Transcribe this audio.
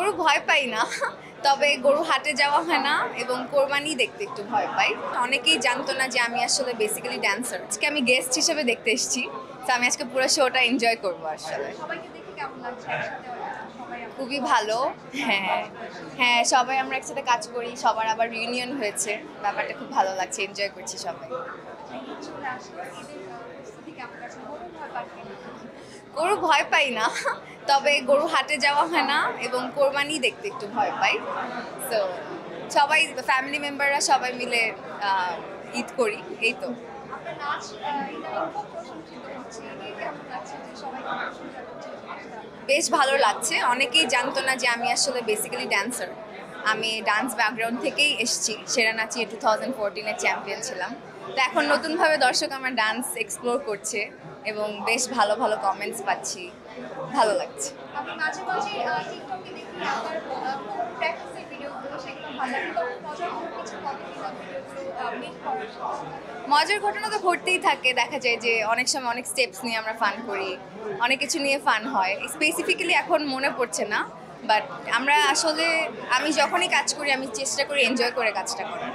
গরু ভয় পাই না, তবে গরু হাটে যাওয়া হয় না এবং কোরবানি দেখতে একটু ভয় পাই। অনেকেই জানতো না যে আমি আসলে বেসিক্যালি ড্যান্সার। আজকে আমি গেস্ট হিসেবে দেখতে এসেছি, তো আমি আজকে পুরো শোটা এনজয় করবো আসলে। সবাইকে দেখে কেমন লাগছে একসাথে সবাই খুবই ভালো। হ্যাঁ হ্যাঁ, সবাই আমরা একসাথে কাজ করি, সবার আবার রিউনিয়ন হয়েছে, ব্যাপারটা খুব ভালো লাগছে, এনজয় করছি সবাই। চলে আসলো ঈদের প্রস্তুতি কেমন লাগছে গরু ভয় পাচ্ছি না গরু ভয় পাই না, তবে গরু হাটে যাওয়া হয় না এবং কোরবানি দেখতে একটু ভয় পাই। তো সবাই ফ্যামিলি মেম্বাররা সবাই মিলে ঈদ করি, এই তো। আপনার নাচ ইদানিং খুব প্রশংসিত হচ্ছে ঈদে কেমন লাগছে যে সবাই প্রশংসা করছে নাচটা? বেশ ভালো লাগছে। অনেকেই জানতো না যে আমি আসলে বেসিক্যালি ড্যান্সার। আমি ডান্স ব্যাকগ্রাউন্ড থেকেই এসেছি, সেরা নাচিয়ে 2014-এর চ্যাম্পিয়ন ছিলাম। তো এখন নতুনভাবে দর্শক আমার ডান্স এক্সপ্লোর করছে এবং বেশ ভালো ভালো কমেন্টস পাচ্ছি, ভালো লাগছে। আমি মাঝে মাঝে টিকটকে দেখি আপনার প্র্যাকটিসের ভিডিওগুলো সেগুলো ভালো লাগে তো মজার কোনো কিছু বলেন কিনা ভিডিওগুলো মেক করার মজার ঘটনা তো ঘটতেই থাকে, দেখা যায় যে অনেক সময় অনেক স্টেপস নিয়ে আমরা ফান করি, অনেক কিছু নিয়ে ফান হয়। স্পেসিফিক্যালি এখন মনে পড়ছে না, বাট আমরা আসলে আমি যখনই কাজ করি আমি চেষ্টা করি এনজয় করে কাজটা করার।